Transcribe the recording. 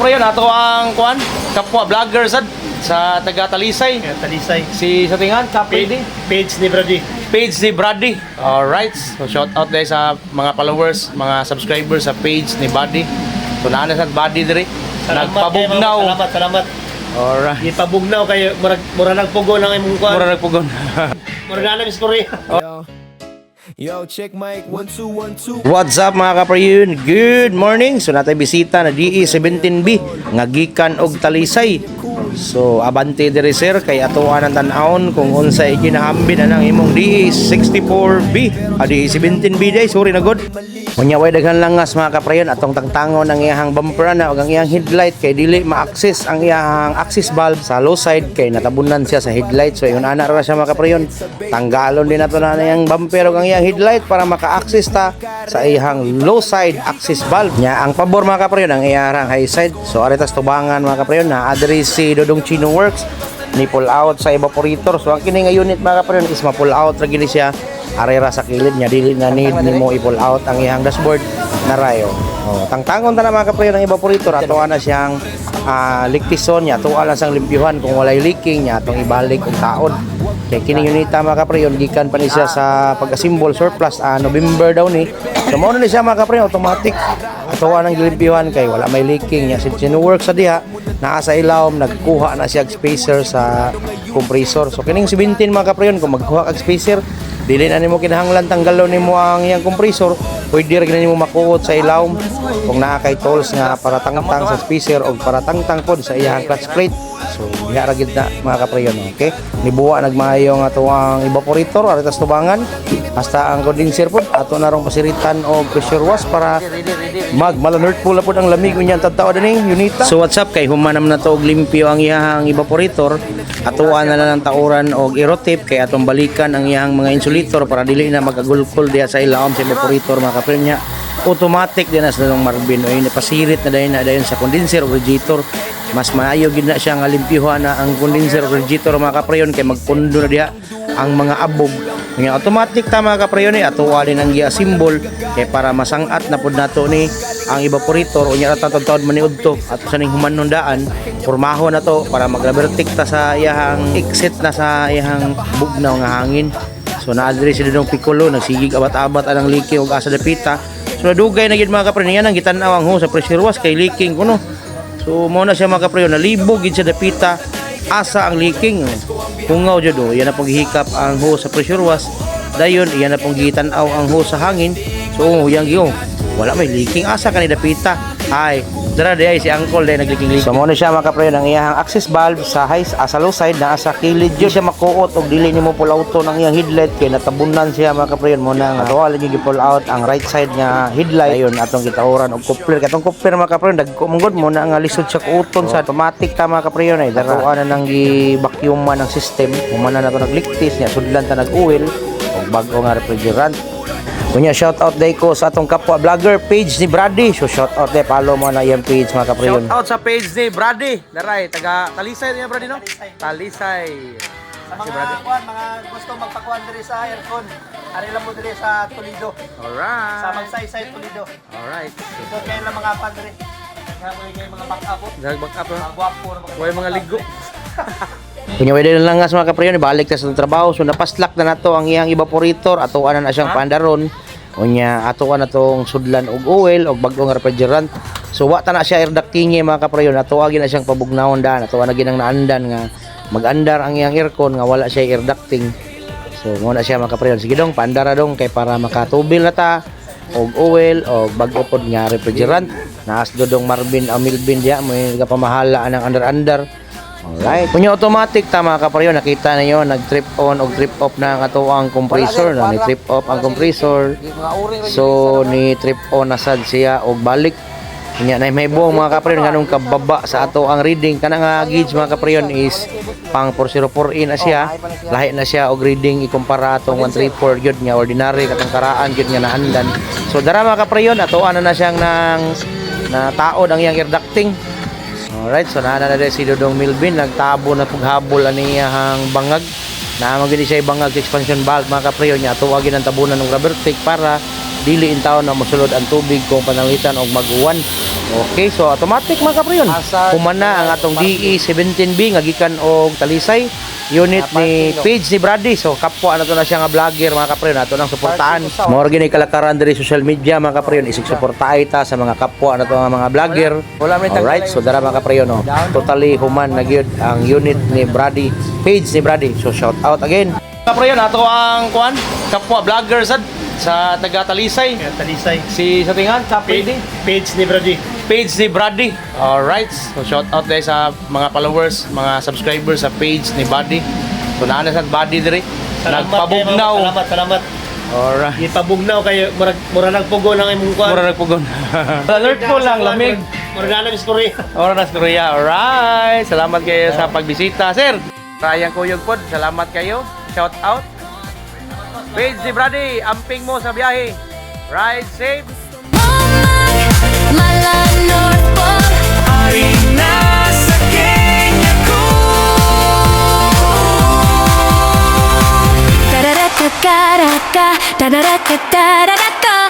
kaprayon, ato ang kuan, kapwa vlogger sa taga Talisay. Talisay. Si sa tingan, kapwede. Page ni Brady. Page ni Brady. Alright. So shout out dahil sa mga followers, mga subscribers sa page ni Buddy. So naana sa Buddy diri. Nagpabugnaw. Salamat. Alright. Ipabugnaw kayo mura nagpugo lang imong kuan. Mura nagpugon. Mura na lang istorya. Yo, check mic 1 2 1 2. What's up mga kaprayon? Good morning. So natay bisita na DE17B nga gikan og Talisay. So abante diri sir kay atuan ang tan-awon kung unsay ginahambin anang imong DE64B, DE17B day sorry na god. Unya way daghan langas mga kaprayon atong tangtangon ang iyang bumper na ug ang iyang headlight kay dili ma-access ang iyang access valve sa low side kay natabunan siya sa headlight. So yun ana ra siya mga kaprayon. Tanggalon din nato na iyang bumper ug ang iyang headlight para maka-access ta sa iyang low side access valve nya. Ang pabor mga kaprayon ang iyang high side. So aritas tubangan mga kaprayon na address si Dodong Chino Works ni pull out sa evaporator. So ang kini nga unit mga kaprayon is ma-pull out ra gini siya arera sa kilid niya, dili na need nimo i-pull out ang iyang dashboard na rayo. Tangtangon ta na mga kaprayon ang evaporator ato na siyang liktison niya, tuwa lang sang limpyuhan kung walay leaking niya atong ibalik og taod. Kay kini unita mga kaprayon gikan pa ni siya sa pag-assemble surplus November daw ni. So mao ni siya mga kaprayon automatic atuwa nang limpyuhan kay wala may leaking niya. Since work sa diha naa sa ilawom nagkuha na siya og spacer sa compressor. So kining 17 mga kaprayon kung magkuha kag spacer dili na nimo kinahanglan tanggalon nimo ang iyang compressor, pwede ra nimo makuot sa ilawom kung naa kay tools nga para tangtang sa spacer o para tangtang pod sa iyang clutch plate. So diha ra gid na mga kaprayon, okay? Nibuwa nagmaayo nga tuwang evaporator aritas tubangan hasta ang condenser pod ato na rong pasiritan og pressure wash para malanert pula pod ang lamig unya tadtaw ani unita. So what's up kay humanam na to og limpyo ang iyang evaporator, atuan na lang tauran og aerotip kay atong balikan ang iyang mga insulator para dili na magagulkol diha sa ilawom sa evaporator mga kaprayon nya. Automatic din as na Marvin oy napasirit na dayon sa condenser o radiator. Mas maayo gid na siya nga limpyuhan na ang condenser o radiator mga kaprayon kay magpundo na diha ang mga abog. Nga automatic ta mga kaprayon atuwa din ang gi-assemble kay para masangat na pud nato ni ang evaporator unya ra taud man ni udto at sa ning humanon daan pormaho na to para mag-rubber-tick ta sa iyang exit na sa iyang bugnaw nga hangin. So na-address si Dodong Piccolo nagsigig abat-abat anang leaking og asa dapita. So nadugay na gid mga kaprayon yan ang gitan-aw ang sa pressure wash kay leaking kuno. So mo na siya mga kaprayon nalibog gid sa dapita asa ang leaking. Kungaw jud yan na pong gihikap ang hose sa pressure wash. Dayon iyan na pong gitan-aw ang hose sa hangin. So yang giyo wala may leaking asa kanida pita. Ay dara di ay si Uncle day nagleaking. So mo na siya mga kaprayon ang iyang access valve sa sa low side na asa kilid jud siya makuot og dili nimo pull out ng iyang headlight kay natabunan siya mga kaprayon mo na nga wala gyud pull out ang right side nga headlight. Ayon atong gitawran og coupler katong coupler mga kaprayon dagko mongod mo na nga lisod sa uton sa automatic ta mga kaprayon ay dara na nang gi-vacuuman ang system humana na to nagliktis nya sudlan ta nag-oil og bag-o nga refrigerant. Kunya shout out day ko sa atong kapwa vlogger page ni Brady. So shout out day follow mo na yung page mga kaprayon. Shout out sa page ni Brady. Daray taga Talisay niya Brady no? Talisay. Sa mga mga gusto magpakuan diri sa aircon, ari lang mo diri sa Toledo. Alright. Sa Magsaysay Toledo. Alright. So kay lang mga pan diri. Kaya mga back-up. Back up no? Mga gwapo na mga. Way mga ligo. Kunya way lang nga mga kaprayon balik ta sa trabaho. So napaslak na nato ang iyang evaporator atuan na siyang pandaron. Unya atuan na tong sudlan og oil og bag-o nga refrigerant. So wa ta na siya air ducting mga kaprayon atuwa na siyang pabugnawon daan atuwa na ginang naandan nga mag-andar ang iyang aircon nga wala siya air ducting. So mo na siya mga kaprayon sige dong paandara dong kay para makatubil na ta og oil og bag-o pod nga refrigerant. Naas Dodong Marvin Milvin diya mo pamahala ang under. Alright. Kunya automatic ta mga kaprayon nakita niyo nag-trip on o trip off na ang atuang compressor no ni trip off ang compressor. So ni trip on na sad siya og balik. Kunya na may buong mga kaprayon nganong kababa sa ato ang reading kana nga gauge mga kaprayon is pang 404 na siya. Lahi na siya og reading ikumpara atong 134 gyud nga ordinary katong karaan gyud nga naandan. So dara mga kaprayon atuan na siyang nang taod ang iyang air ducting. Alright, so naana na si Dodong Milvin nagtabo na paghabol aniyang bangag. Naamang gini siya bangag expansion valve mga kaprayon niya tuwagin ang tabunan ng rubber tick para dili in taon na mosulod ang tubig kung pananglitan og mag-uwan. Okay, so automatic mga kapriyon. Humana ang atong DE 17B nga gikan og Talisay unit ni page ni Brady. So kapwa na to na siya nga vlogger mga kapriyon, ato nang suportahan. Mao gini kalakaran diri social media mga kapriyon, isig suportahay ta sa mga kapwa na to nga mga vlogger. Alright, so dara mga kapriyon, no. Totally human na gyud ang unit ni Brady, page ni Brady. So shout out again. Kapriyon, ato ang kuan kapwa vlogger sa taga Talisay. Talisay. Si sa tingan sa PD. Page ni Brady. Page ni Brady. Alright. So shout out guys sa mga followers, mga subscribers sa page ni Brady. So naana sa Brady diri. Nagpabugnaw. Salamat. Alright. Ipabugnaw kayo mura nagpugo lang imong kuan. Mura nagpugon. Alert po lang lamig. Mura na mis Korea. Oras Korea. Alright. Salamat kayo sa pagbisita, sir. Ryan Kuyog pod. Salamat kayo. Shout out. Page ni Brady, amping mo sa biyahe. Ride safe. Mala North Pole. Harina sa Kenya ko. Tararaka, karaka, tararaka, tararaka.